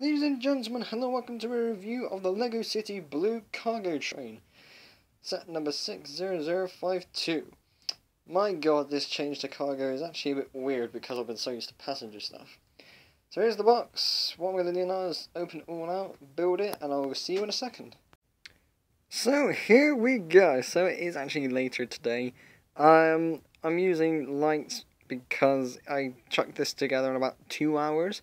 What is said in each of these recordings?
Ladies and gentlemen, hello, welcome to a review of the LEGO City Blue Cargo Train, set number 60052. My god, this change to cargo is actually a bit weird because I've been so used to passenger stuff. So here's the box. What I'm going to do now is open it all out, build it, and I'll see you in a second. So here we go. So it is actually later today. I'm using lights because I chucked this together in about 2 hours.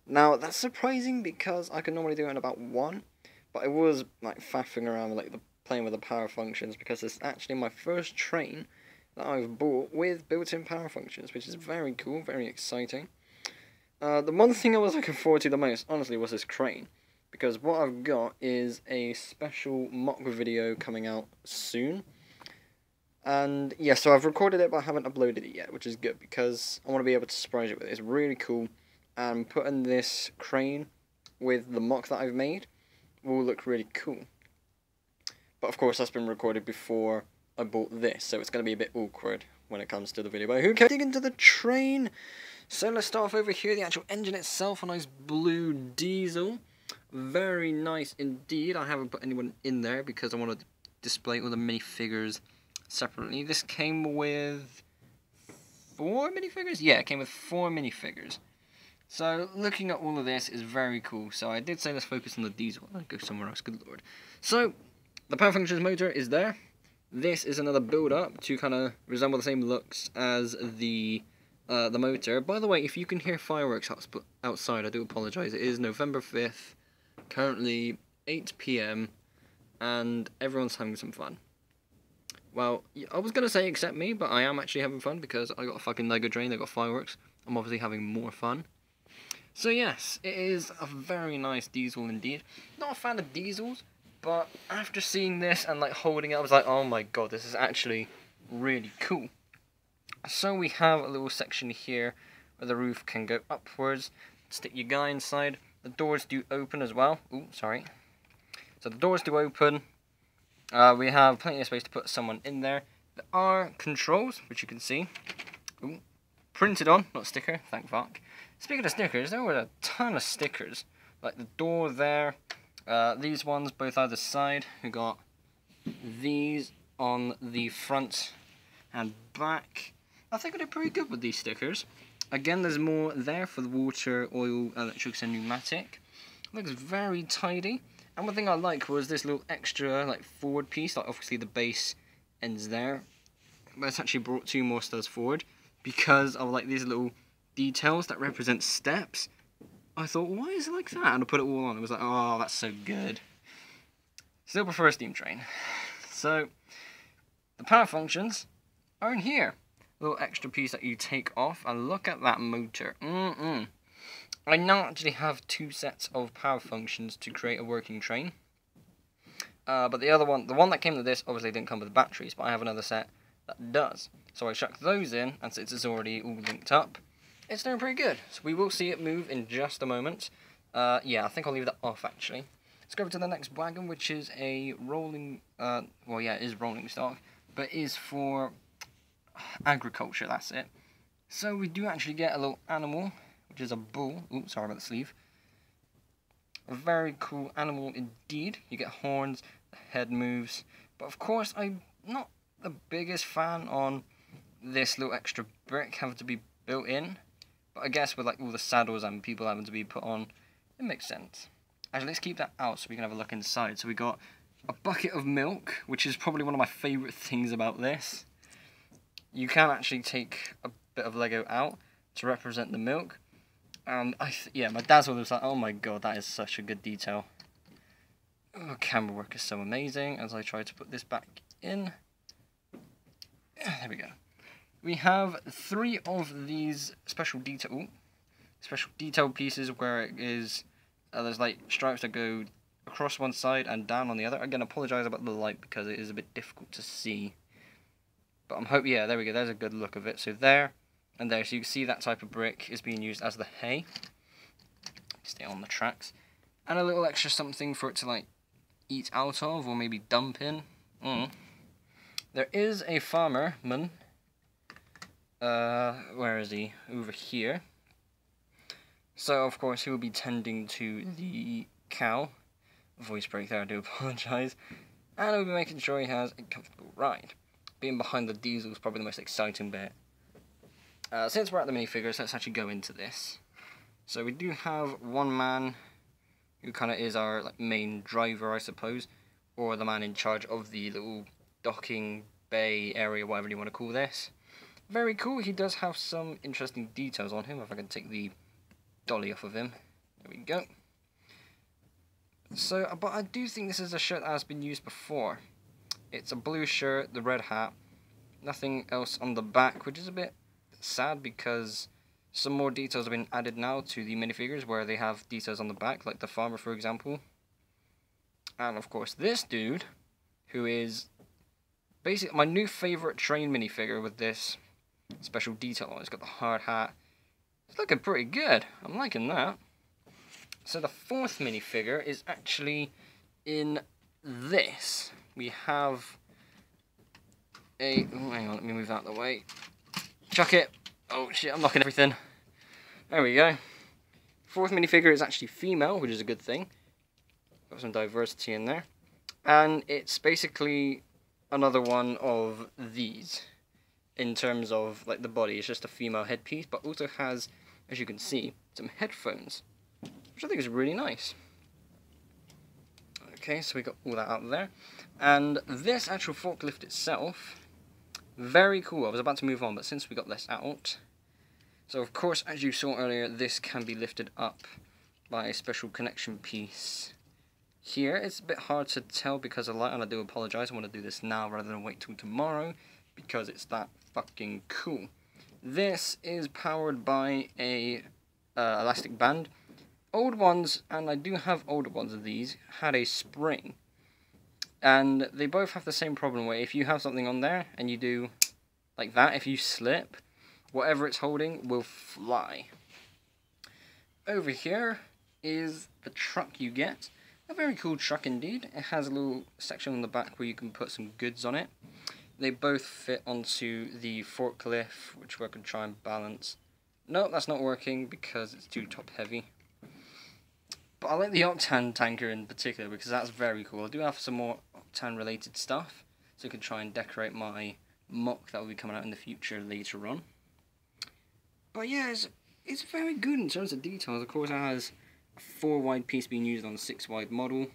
Now, that's surprising because I can normally do it in about 1, but I was like faffing around with playing with the power functions because it's actually my first train that I've bought with built-in power functions, which is very cool, very exciting. The one thing I was looking forward to the most, honestly, was this crane, because what I've got is a special mock video coming out soon. And yeah, so I've recorded it, but I haven't uploaded it yet, which is good because I want to be able to surprise you with it. It's really cool. And putting this crane with the mock that I've made will look really cool. But of course that's been recorded before I bought this, so it's going to be a bit awkward when it comes to the video. But who cares? Dig into the train! So let's start off over here, the actual engine itself, a nice blue diesel. Very nice indeed. I haven't put anyone in there because I want to display all the minifigures separately. This came with 4 minifigures? Yeah, it came with 4 minifigures. So, looking at all of this is very cool. So, I did say let's focus on the diesel. I'll go somewhere else, good lord. So, the power functions motor is there. This is another build-up to kind of resemble the same looks as the motor. By the way, if you can hear fireworks outside, I do apologise. It is November 5th, currently 8 PM, and everyone's having some fun. Well, I was going to say except me, but I am actually having fun because I got a fucking Lego train, they got fireworks. I'm obviously having more fun. So yes, it is a very nice diesel indeed. Not a fan of diesels, but after seeing this and like holding it, I was like, oh my god, this is actually really cool. So we have a little section here where the roof can go upwards. Stick your guy inside. The doors do open as well. Ooh, sorry. So the doors do open. We have plenty of space to put someone in there. There are controls, which you can see. Ooh, printed on, not sticker, thank fuck. Speaking of stickers, there were a ton of stickers. Like the door there, these ones both either side. We got these on the front and back. I think I did pretty good with these stickers. Again, there's more there for the water, oil, electrics and pneumatic. Looks very tidy. And one thing I like was this little extra like forward piece. Like obviously the base ends there, but it's actually brought 2 more studs forward because of like these little details that represent steps. I thought, why is it like that? And I put it all on. It was like, oh, that's so good. Still prefer a steam train. So the power functions are in here. A little extra piece that you take off, and look at that motor. I now actually have 2 sets of power functions to create a working train. But the other one, the one that came with this, obviously didn't come with batteries, but I have another set that does. So I chucked those in, and since it's already all linked up, it's doing pretty good. So we will see it move in just a moment. Yeah, I think I'll leave that off actually. Let's go over to the next wagon, which is a rolling, well yeah, it is rolling stock, but is for agriculture, that's it. So we do actually get a little animal, which is a bull. Oops, sorry about the sleeve. A very cool animal indeed. You get horns, the head moves. But of course, I'm not the biggest fan on this little extra brick having to be built in. But I guess with like all the saddles and people having to be put on, it makes sense. Actually, let's keep that out so we can have a look inside. So we got a bucket of milk, which is probably one of my favourite things about this. You can actually take a bit of Lego out to represent the milk. And yeah, my dad's one was like, oh my god, that is such a good detail. Oh, camera work is so amazing. As I try to put this back in. There we go. We have 3 of these special detail pieces where it is there's like stripes that go across one side and down on the other. Again, I apologise about the light because it is a bit difficult to see. But I'm hoping, yeah, there we go. There's a good look of it. So there and there, so you can see that type of brick is being used as the hay. Stay on the tracks, and a little extra something for it to like eat out of or maybe dump in. There is a farmerman. Where is he? Over here. So, of course, he will be tending to the cow. Voice break there, I do apologise. And he'll be making sure he has a comfortable ride. Being behind the diesel is probably the most exciting bit. Since we're at the minifigures, let's actually go into this. So we do have one man who kind of is our main driver, I suppose, or the man in charge of the little docking bay area, whatever you want to call this. Very cool. He does have some interesting details on him. If I can take the dolly off of him. There we go. So, but I do think this is a shirt that has been used before. It's a blue shirt, the red hat, nothing else on the back, which is a bit sad because some more details have been added now to the minifigures where they have details on the back, like the farmer, for example. And of course this dude, who is basically my new favourite train minifigure with this special detail on. It's got the hard hat. It's looking pretty good. I'm liking that. So the fourth minifigure is actually in this. We have a... Oh, hang on, let me move out of the way. Chuck it. Oh shit, I'm knocking everything. There we go. Fourth minifigure is actually female, which is a good thing. Got some diversity in there. And it's basically another one of these. In terms of like the body, it's just a female headpiece, but also has, as you can see, some headphones, which I think is really nice. Okay, so we got all that out there. And this actual forklift itself, very cool. I was about to move on, but since we got this out, so of course, as you saw earlier, this can be lifted up by a special connection piece here. It's a bit hard to tell because of light, and I do apologise. I want to do this now rather than wait till tomorrow because it's that fucking cool. This is powered by a elastic band. Old ones, and I do have older ones of these, had a spring. And they both have the same problem where if you have something on there and you do like that, if you slip, whatever it's holding will fly. Over here is the truck you get. A very cool truck indeed. It has a little section on the back where you can put some goods on it. They both fit onto the forklift, which we can try and balance. No, that's not working because it's too top heavy. But I like the Octan tanker in particular because that's very cool. I do have some more Octan related stuff, so I can try and decorate my mock that will be coming out in the future later on. But yeah, it's very good in terms of details. Of course, it has a 4 wide piece being used on a 6 wide model.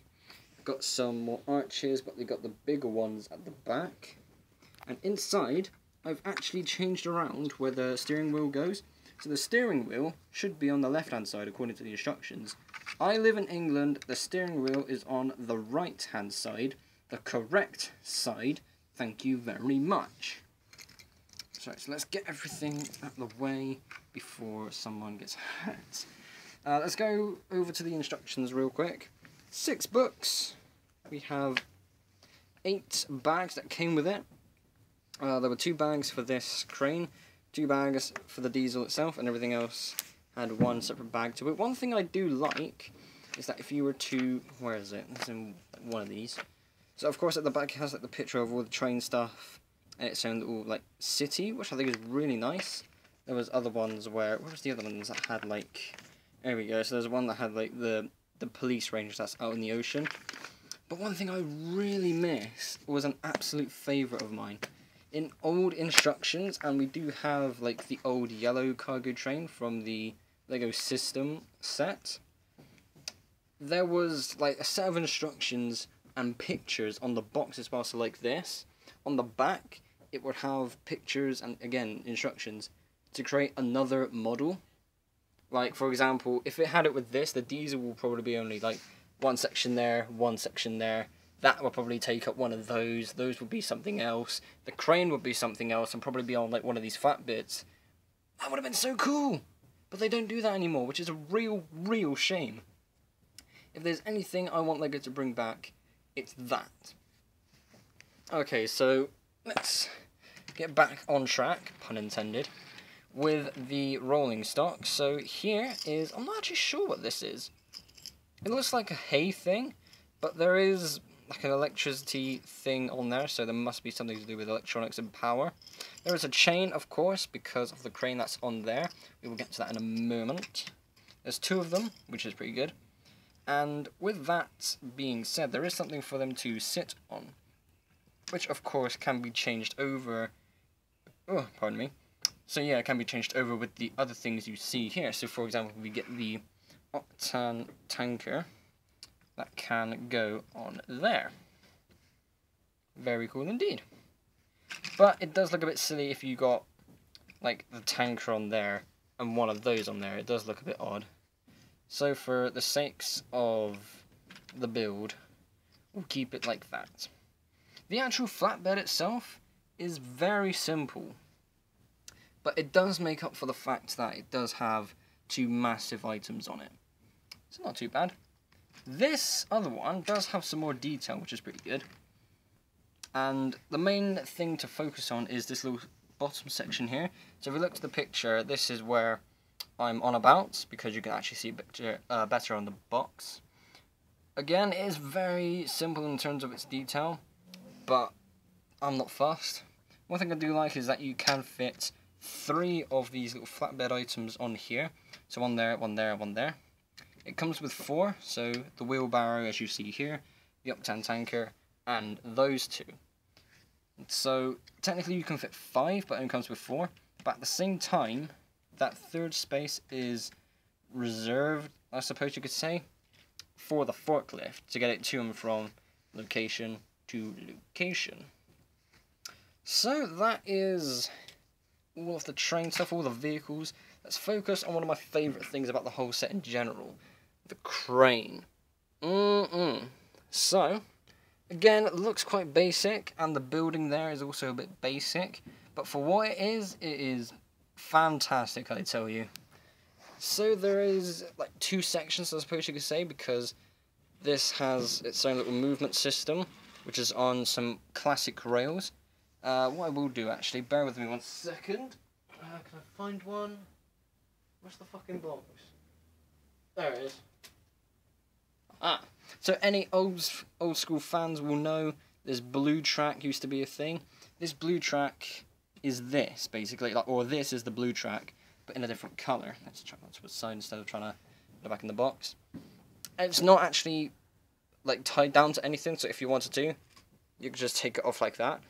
Got some more arches, but they got the bigger ones at the back. And inside, I've actually changed around where the steering wheel goes. So the steering wheel should be on the left-hand side according to the instructions. I live in England, the steering wheel is on the right-hand side, the correct side. Thank you very much. So let's get everything out of the way before someone gets hurt. Let's go over to the instructions real quick. 6 books. We have 8 bags that came with it. There were 2 bags for this crane, 2 bags for the diesel itself, and everything else had 1 separate bag to it. One thing I do like is that if you were to... Where is it? It's in one of these. So of course at the back it has like the picture of all the train stuff, and its own little like city, which I think is really nice. There was other ones where... Where was the other ones that had like... There we go. So there's one that had like the police range that's out in the ocean. But one thing I really miss was an absolute favourite of mine. In old instructions, and we do have like the old yellow cargo train from the Lego System set, there was like a set of instructions and pictures on the box as well. So like this, on the back, it would have pictures and again instructions to create another model. Like for example, if it had it with this, the diesel will probably be only like 1 section there, 1 section there. That would probably take up one of those. Those would be something else. The crane would be something else and probably be on like one of these flat bits. That would have been so cool. But they don't do that anymore, which is a real shame. If there's anything I want Lego to bring back, it's that. Okay, so let's get back on track, pun intended, with the rolling stock. So here is, I'm not actually sure what this is. It looks like a hay thing, but there is like an electricity thing on there, so there must be something to do with electronics and power. There is a chain, of course, because of the crane that's on there. We will get to that in a moment. There's 2 of them, which is pretty good. And with that being said, there is something for them to sit on, which of course can be changed over. Oh, pardon me. So yeah, it can be changed over with the other things you see here. So for example, we get the Octan tanker that can go on there. Very cool indeed. But it does look a bit silly if you got like the tanker on there and one of those on there. It does look a bit odd. So for the sakes of the build, we'll keep it like that. The actual flatbed itself is very simple. But it does make up for the fact that it does have 2 massive items on it. It's not too bad. This other one does have some more detail, which is pretty good. And the main thing to focus on is this little bottom section here. So if we look to the picture, this is where I'm on about, because you can actually see better on the box. Again, it is very simple in terms of its detail, but I'm not fussed. One thing I do like is that you can fit 3 of these little flatbed items on here. So one there, one there, one there. It comes with 4, so the wheelbarrow as you see here, the Octan tanker, and those 2. So technically you can fit 5, but it only comes with 4. But at the same time, that 3rd space is reserved, I suppose you could say, for the forklift to get it to and from location to location. So that is all of the train stuff, all the vehicles. Let's focus on one of my favourite things about the whole set in general, the crane. So, again, it looks quite basic, and the building there is also a bit basic, but for what it is fantastic, I tell you. So there is like 2 sections, I suppose you could say, because this has its own little movement system, which is on some classic rails. What I will do, actually, bear with me 1 second. Can I find one? Where's the fucking box? There it is. Ah, so any old school fans will know this blue track used to be a thing. This blue track is this, basically, like, or this is the blue track, but in a different colour. Let's try that to the side instead of trying to put it back in the box. It's not actually like tied down to anything, so if you wanted to, you could just take it off like that.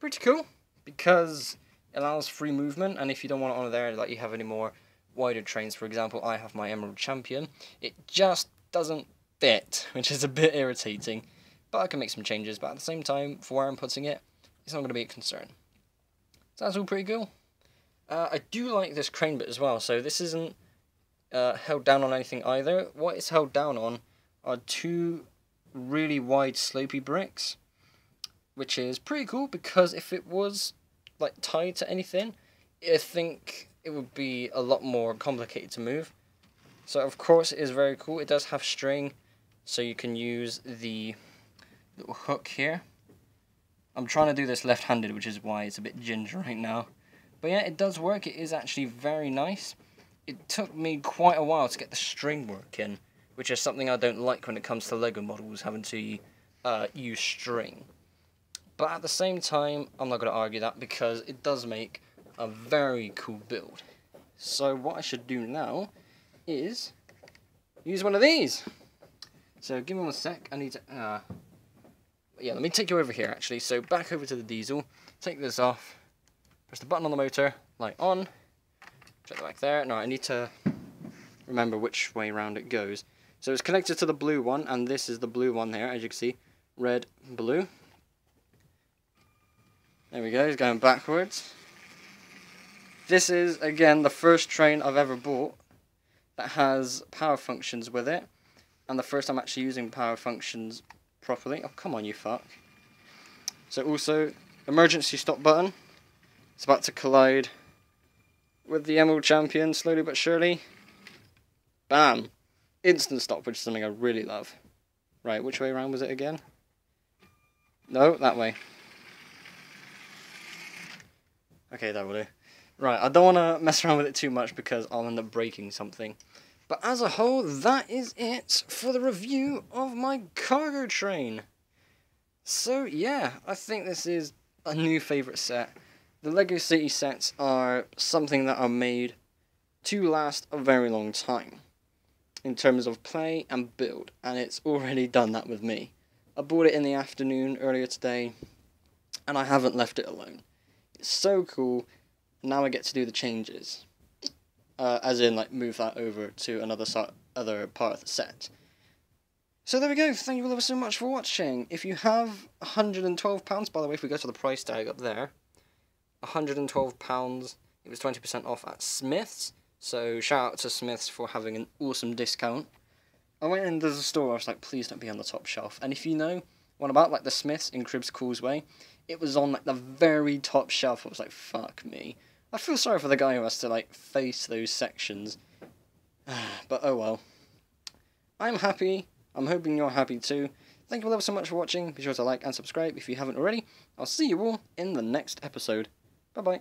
Pretty cool, because it allows free movement, and if you don't want it on there, like you have any more wider trains, for example, I have my Emerald Champion, it just doesn't fit, which is a bit irritating, but I can make some changes, but at the same time, for where I'm putting it, it's not going to be a concern. So that's all pretty cool. I do like this crane bit as well, so this isn't held down on anything either. What it's held down on are 2 really wide slopey bricks, which is pretty cool, because if it was like tied to anything, I think it would be a lot more complicated to move. So of course it is very cool. It does have string, so you can use the little hook here. I'm trying to do this left-handed, which is why it's a bit ginger right now. But yeah, it does work. It is actually very nice. It took me quite a while to get the string working, which is something I don't like when it comes to LEGO models, having to use string. But at the same time, I'm not going to argue that, because it does make a very cool build. So what I should do now is use one of these. So give me 1 sec, I need to... yeah, let me take you over here actually. So back over to the diesel, take this off, press the button on the motor, light on, check the back there. Now I need to remember which way around it goes. So it's connected to the blue one, and this is the blue one there, as you can see, red, blue. There we go, it's going backwards. This is, again, the first train I've ever bought that has power functions with it, and the first time actually using power functions properly. Oh, come on, you fuck. So also, emergency stop button. It's about to collide with the Emerald Champion, slowly but surely. Bam! Instant stop, which is something I really love. Right, which way around was it again? No, that way. Okay, that will do. Right, I don't want to mess around with it too much because I'll end up breaking something. But as a whole, that is it for the review of my cargo train. So yeah, I think this is a new favourite set. The LEGO City sets are something that are made to last a very long time in terms of play and build, and it's already done that with me. I bought it in the afternoon earlier today, and I haven't left it alone. It's so cool. Now I get to do the changes, as in like move that over to other part of the set. So there we go. Thank you all so much for watching. If you have £112, by the way, if we go to the price tag up there, £112. It was 20% off at Smiths. So shout out to Smiths for having an awesome discount. I went into the store, I was like, please don't be on the top shelf. And if you know what about, like, the Smiths in Cribbs Causeway, it was on, like, the very top shelf. I was like, fuck me. I feel sorry for the guy who has to, like, face those sections. But oh well. I'm happy. I'm hoping you're happy too. Thank you all so much for watching. Be sure to like and subscribe if you haven't already. I'll see you all in the next episode. Bye bye.